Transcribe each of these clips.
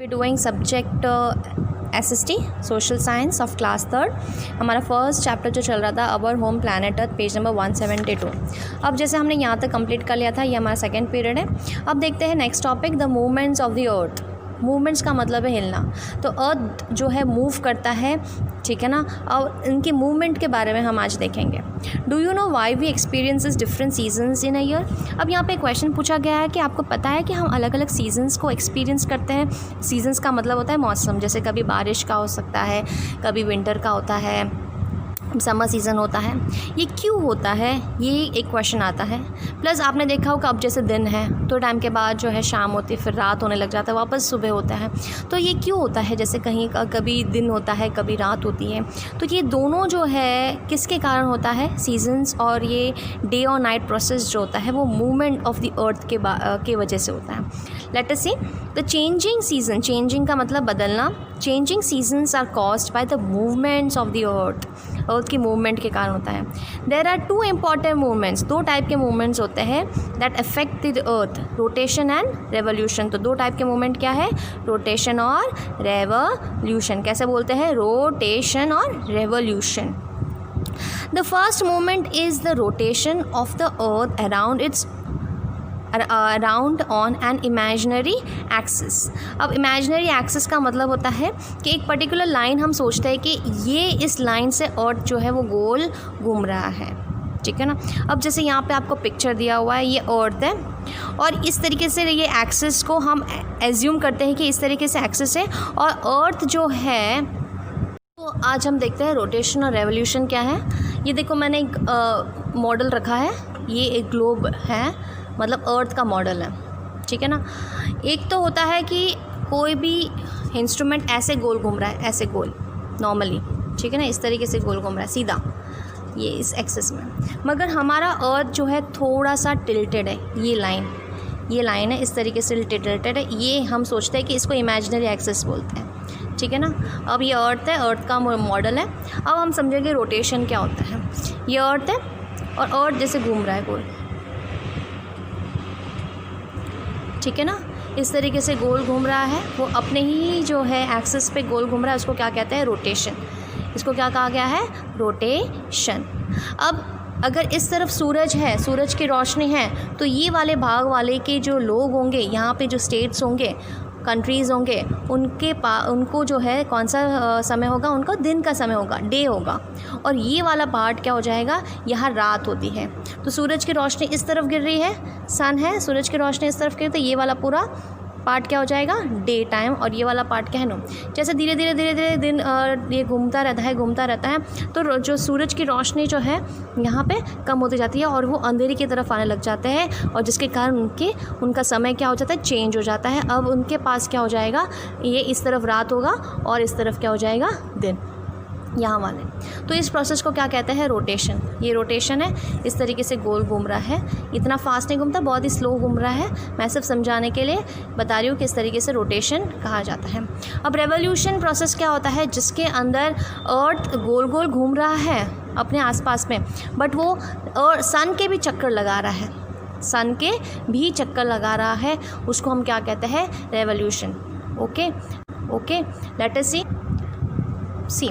Doing subject SST social science of class 3। हमारा first chapter जो चल रहा था our home planet earth, page number 172। अब जैसे हमने यहाँ तक कंप्लीट कर लिया था, ये हमारा सेकंड पीरियड है। अब देखते हैं next topic, the movements of the earth. Movements का मतलब है हिलना। तो अर्थ जो है मूव करता है, ठीक है ना। और इनकी मूवमेंट के बारे में हम आज देखेंगे। Do you know why we experiences different seasons in a year. अब यहाँ पे क्वेश्चन पूछा गया है कि आपको पता है कि हम अलग अलग सीजन्स को एक्सपीरियंस करते हैं। सीजन्स का मतलब होता है मौसम, जैसे कभी बारिश का हो सकता है, कभी विंटर का होता है, समर सीज़न होता है। ये क्यों होता है, ये एक क्वेश्चन आता है। प्लस आपने देखा होगा अब जैसे दिन है तो टाइम के बाद जो है शाम होती है, फिर रात होने लग जाता है, वापस सुबह होता है। तो ये क्यों होता है, जैसे कहीं कभी दिन होता है, कभी रात होती है। तो ये दोनों जो है किसके कारण होता है, सीजन्स और ये डे और नाइट प्रोसेस जो होता है वो मूवमेंट ऑफ द अर्थ के वजह से होता है। Let us see the changing season. Changing का मतलब बदलना। Changing seasons are caused by the movements of the earth. Earth की मूवमेंट के कारण होता है। There are two important movements. दो टाइप के मूवमेंट्स होते हैं that affect the earth, rotation and revolution. तो दो टाइप के मूवमेंट क्या है, रोटेशन और रेवोल्यूशन। कैसे बोलते हैं, रोटेशन और revolution. The first movement is the rotation of the earth around on an imaginary axis. अब इमेजिनरी एक्सिस का मतलब होता है कि एक पर्टिकुलर लाइन हम सोचते हैं कि ये इस लाइन से अर्थ जो है वो गोल घूम रहा है, ठीक है ना। अब जैसे यहाँ पे आपको पिक्चर दिया हुआ है, ये अर्थ है और इस तरीके से ये एक्सिस को हम एज्यूम करते हैं कि इस तरीके से एक्सिस है और अर्थ जो है। तो आज हम देखते हैं रोटेशन और रेवोल्यूशन क्या है। ये देखो मैंने एक मॉडल रखा है, ये एक ग्लोब है, मतलब अर्थ का मॉडल है, ठीक है ना। एक तो होता है कि कोई भी इंस्ट्रूमेंट ऐसे गोल घूम रहा है, ऐसे गोल नॉर्मली, ठीक है ना, इस तरीके से गोल घूम रहा है सीधा, ये इस एक्सिस में। मगर हमारा अर्थ जो है थोड़ा सा टिल्टेड है, ये लाइन है इस तरीके से टिल्टेड है। ये हम सोचते हैं कि इसको इमेजिनरी एक्सिस बोलते हैं, ठीक है ना। अब ये अर्थ है, अर्थ का मॉडल है। अब हम समझेंगे रोटेशन क्या होता है। ये अर्थ है और अर्थ जैसे घूम रहा है गोल, ठीक है ना, इस तरीके से गोल घूम रहा है, वो अपने ही जो है एक्सिस पे गोल घूम रहा है, उसको क्या कहते हैं, रोटेशन। इसको क्या कहा गया है, रोटेशन। अब अगर इस तरफ सूरज है, सूरज की रोशनी है, तो ये वाले भाग वाले के जो लोग होंगे, यहाँ पे जो स्टेट्स होंगे, कंट्रीज़ होंगे, उनको जो है कौन सा समय होगा, उनको दिन का समय होगा, डे होगा। और ये वाला पार्ट क्या हो जाएगा, यहाँ रात होती है। तो सूरज की रोशनी इस तरफ गिर रही है, सन है, सूरज की रोशनी इस तरफ गिर, तो ये वाला पूरा पार्ट क्या हो जाएगा, डे टाइम। और ये वाला पार्ट क्या है, नो। जैसे धीरे धीरे दिन ये घूमता रहता है तो जो सूरज की रोशनी जो है यहाँ पे कम होती जाती है और वो अंधेरे की तरफ आने लग जाते हैं, और जिसके कारण उनका समय क्या हो जाता है, चेंज हो जाता है। अब उनके पास क्या हो जाएगा, ये इस तरफ रात होगा और इस तरफ क्या हो जाएगा, दिन, यहाँ वाले। तो इस प्रोसेस को क्या कहते हैं, रोटेशन। ये रोटेशन है, इस तरीके से गोल घूम रहा है, इतना फास्ट नहीं घूमता, बहुत ही स्लो घूम रहा है। मैं सिर्फ समझाने के लिए बता रही हूँ कि इस तरीके से रोटेशन कहा जाता है। अब रेवोल्यूशन प्रोसेस क्या होता है, जिसके अंदर अर्थ गोल गोल घूम रहा है अपने आसपास में, बट वो और सन के भी चक्कर लगा रहा है, सन के भी चक्कर लगा रहा है, उसको हम क्या कहते हैं, रेवोल्यूशन। ओके, लेट अस सी।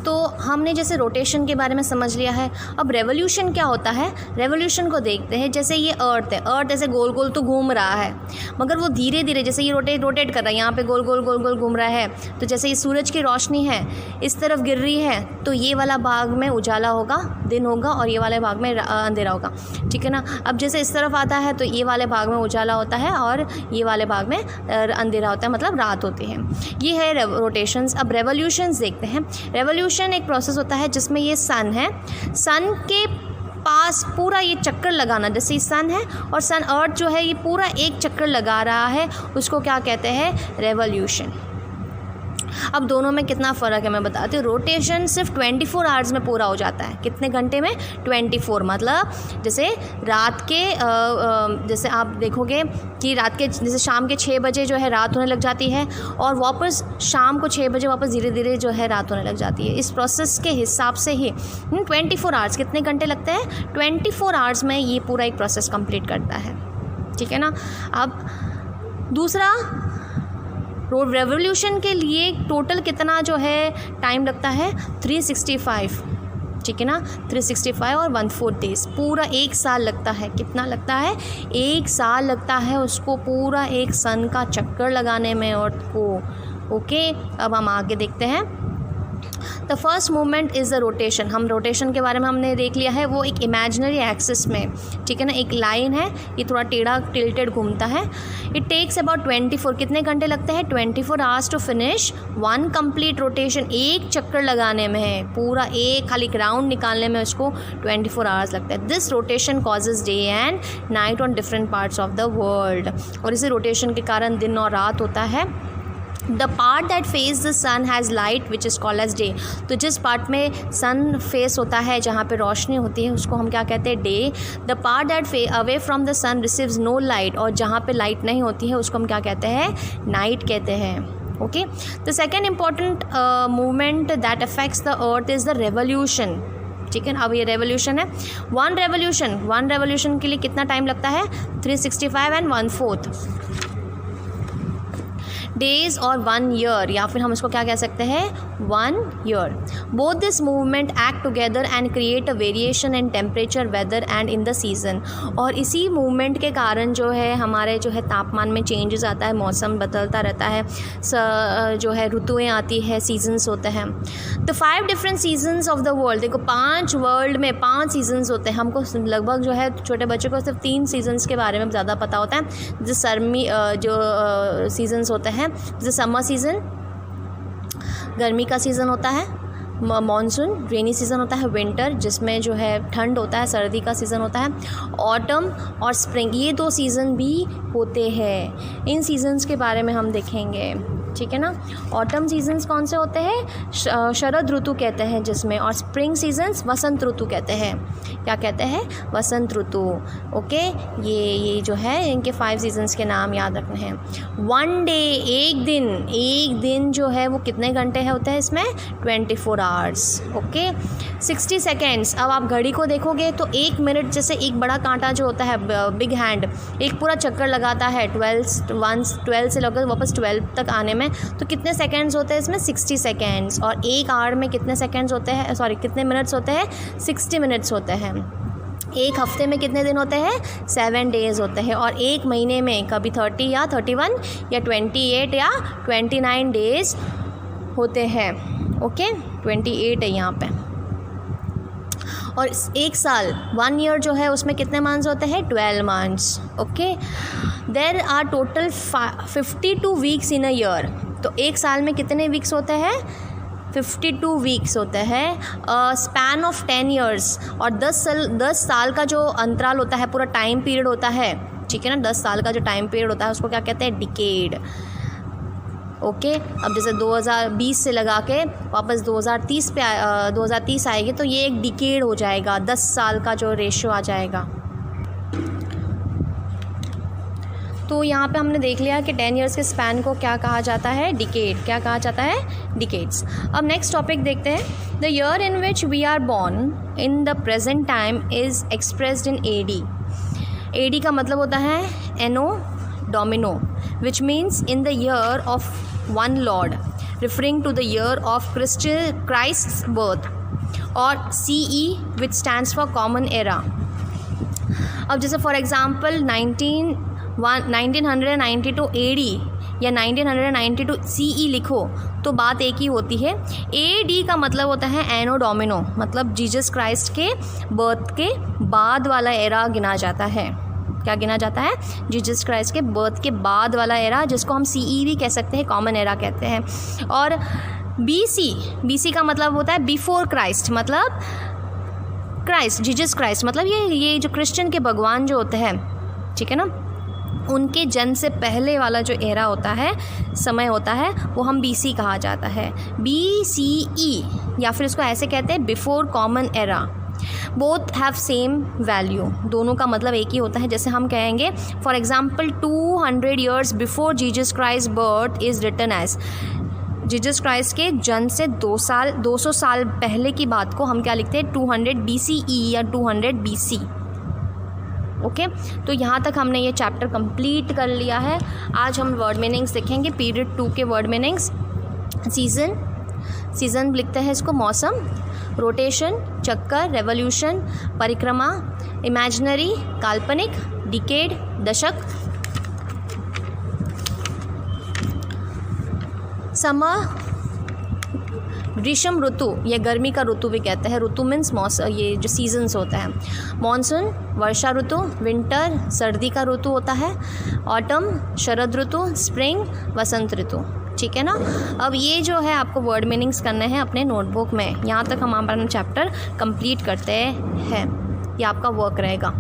तो हमने जैसे रोटेशन के बारे में समझ लिया है। अब रेवोल्यूशन क्या होता है, रेवोल्यूशन को देखते हैं। जैसे ये अर्थ है, अर्थ ऐसे गोल गोल तो घूम रहा है, मगर वो धीरे धीरे, जैसे ये रोटेट कर रहा है, यहाँ पे गोल गोल घूम रहा है। तो जैसे ये सूरज की रोशनी है इस तरफ गिर रही है, तो ये वाला भाग में उजाला होगा, दिन होगा, और ये वाले भाग में अंधेरा होगा, ठीक है ना। अब जैसे इस तरफ आता है तो ये वाले भाग में उजाला होता है और ये वाले भाग में अंधेरा होता है, मतलब रात होती है। ये है रोटेशंस। अब रेवोल्यूशंस देखते हैं। रेवोल्यूशन एक प्रोसेस होता है जिसमें ये सन है, सन के पास पूरा ये चक्कर लगाना, जैसे ये सन है और सन अर्थ जो है ये पूरा एक चक्कर लगा रहा है, उसको क्या कहते हैं, रेवोल्यूशन। अब दोनों में कितना फ़र्क है मैं बताती हूँ। रोटेशन सिर्फ 24 आवर्स में पूरा हो जाता है। कितने घंटे में, 24। मतलब जैसे रात के जैसे आप देखोगे कि रात के जैसे शाम के 6 बजे जो है रात होने लग जाती है और वापस शाम को 6 बजे वापस धीरे धीरे जो है रात होने लग जाती है। इस प्रोसेस के हिसाब से ही 24 आवर्स, कितने घंटे लगते हैं, 24 आवर्स में ये पूरा एक प्रोसेस कंप्लीट करता है, ठीक है ना। अब दूसरा रेवोल्यूशन के लिए टोटल कितना जो है टाइम लगता है 365, ठीक है ना, 365 और 1/4 डेज़, पूरा 1 साल लगता है। कितना लगता है? 1 साल लगता है उसको पूरा एक सन का चक्कर लगाने में अर्थ को। ओके, अब हम आगे देखते हैं। The first movement is the rotation. हम रोटेशन के बारे में हमने देख लिया है, वो एक इमेजिनरी एक्सिस में, ठीक है ना, एक लाइन है, ये थोड़ा टेढ़ा टिल्टेड घूमता है। इट टेक्स अबाउट 24, कितने घंटे लगते हैं? 24 hours to finish 1 complete rotation. एक चक्कर लगाने में है, पूरा एक खाली राउंड निकालने में उसको 24 आवर्स लगता है। This rotation causes day and night on different parts of the world. और इसी रोटेशन के कारण दिन और रात होता है। The part that face the sun has light which is called as day. तो जिस पार्ट में सन फेस होता है, जहाँ पे रोशनी होती है, उसको हम क्या कहते हैं? Day. The part that away from the sun receives no light, और जहाँ पे लाइट नहीं होती है उसको हम क्या कहते हैं? नाइट कहते हैं। Okay, the second important movement that affects the earth is the revolution, ठीक है ना। अब ये रेवोल्यूशन है, वन रेवोल्यूशन के लिए कितना टाइम लगता है? 365 and 1/4 डेज और 1 ईयर, या फिर हम इसको क्या कह सकते हैं? 1 year. Both this movement act together and create a variation in temperature, weather and in the season. और इसी मूवमेंट के कारण जो है हमारे जो है तापमान में चेंजेस आता है, मौसम बदलता रहता है, जो है ऋतुएँ आती है, सीजन्स होते हैं। The 5 different seasons of the world, देखो 5 वर्ल्ड में 5 सीजन्स होते हैं। हमको लगभग जो है छोटे बच्चों को सिर्फ 3 सीजन्स के बारे में ज़्यादा पता होता है, जो सीजन्स होते हैं, जैसे समर सीज़न, गर्मी का सीज़न होता है, मॉनसून, रेनी सीज़न होता है, विंटर जिसमें जो है ठंड होता है, सर्दी का सीज़न होता है, ऑटम और स्प्रिंग, ये 2 सीज़न भी होते हैं। इन सीजन्स के बारे में हम देखेंगे, ठीक है ना। ऑटम सीजन्स कौन से होते हैं? शरद ऋतु कहते हैं जिसमें, और स्प्रिंग सीजन्स वसंत ऋतु कहते हैं। क्या कहते हैं? वसंत ऋतु। ओके, ये जो है इनके 5 सीजन्स के नाम याद रखने हैं। 1 डे, एक दिन जो है वो कितने घंटे होते हैं इसमें? 24 आवर्स। Okay, 60 seconds. अब आप घड़ी को देखोगे तो 1 मिनट, जैसे एक बड़ा कांटा जो होता है, बिग हैंड, एक पूरा चक्कर लगाता है 12 से लेकर वापस 12 तक आने में, तो कितने सेकेंड्स होते हैं इसमें? 60 सेकेंड्स। और एक आवर में कितने सेकेंड्स होते हैं? कितने मिनट्स होते हैं? 60 मिनट्स होते हैं। एक हफ्ते में कितने दिन होते हैं? 7 डेज़ होते हैं। और एक महीने में कभी 30 या 31 या 28 या 29 डेज़ होते हैं। ओके, 28 है यहाँ पे। और एक साल, 1 ईयर जो है उसमें कितने मंथ्स होते हैं? 12 months. Okay, there are total 52 weeks in a year. तो एक साल में कितने वीक्स होते हैं? 52 वीक्स होते हैं। स्पैन ऑफ 10 ईयर्स, और 10 साल का जो अंतराल होता है, पूरा टाइम पीरियड होता है, ठीक है ना। 10 साल का जो टाइम पीरियड होता है उसको क्या कहते हैं? डिकेड। ओके, अब जैसे 2020 से लगा के वापस 2030 आएगी, तो ये एक डिकेड हो जाएगा, 10 साल का जो रेशियो आ जाएगा। तो यहाँ पे हमने देख लिया कि 10 ईयर्स के स्पैन को क्या कहा जाता है? डिकेड। क्या कहा जाता है? डिकेड्स। अब नेक्स्ट टॉपिक देखते हैं। The year in which we are born in the present time is expressed in AD। AD का मतलब होता है anno domini, which means in the year of one Lord, referring to the year of Christ's birth, और CE which stands for common era। अब जैसे for example 1992 AD या 1992 CE लिखो तो बात एक ही होती है। AD का मतलब होता है एनो डोमिनो, मतलब जीसस क्राइस्ट के बर्थ के बाद वाला एरा गिना जाता है। क्या गिना जाता है? जीसस क्राइस्ट के बर्थ के बाद वाला एरा, जिसको हम CE भी कह सकते हैं, कॉमन एरा कहते हैं। और BC का मतलब होता है बिफोर क्राइस्ट, मतलब क्राइस्ट, जीसस क्राइस्ट, मतलब ये जो क्रिश्चियन के भगवान जो होते हैं, ठीक है ना, उनके जन्म से पहले वाला जो एरा होता है, समय होता है, वो हम BC कहा जाता है। BCE, या फिर इसको ऐसे कहते हैं before common era. Both have same value, दोनों का मतलब एक ही होता है। जैसे हम कहेंगे for example 200 years before Jesus Christ birth is written as, Jesus Christ के जन्म से 200 साल पहले की बात को हम क्या लिखते हैं? 200 BCE या 200 BC। ओके, तो यहाँ तक हमने ये चैप्टर कंप्लीट कर लिया है। आज हम वर्ड मीनिंग्स देखेंगे, पीरियड 2 के वर्ड मीनिंग्स। सीज़न लिखते हैं इसको मौसम, रोटेशन चक्कर, रेवोल्यूशन परिक्रमा, इमेजिनरी काल्पनिक, डिकेड दशक, समर ग्रीष्म ऋतु, ये गर्मी का ऋतु भी कहते हैं। ऋतु मीन्स मौसम, ये जो सीजन्स होते हैं। मॉनसून वर्षा ऋतु, विंटर सर्दी का ऋतु होता है, ऑटम शरद ऋतु, स्प्रिंग वसंत ऋतु। ठीक है ना। अब ये जो है आपको वर्ड मीनिंग्स करने हैं अपने नोटबुक में। यहाँ तक हम अपना चैप्टर कंप्लीट करते हैं, ये आपका वर्क रहेगा।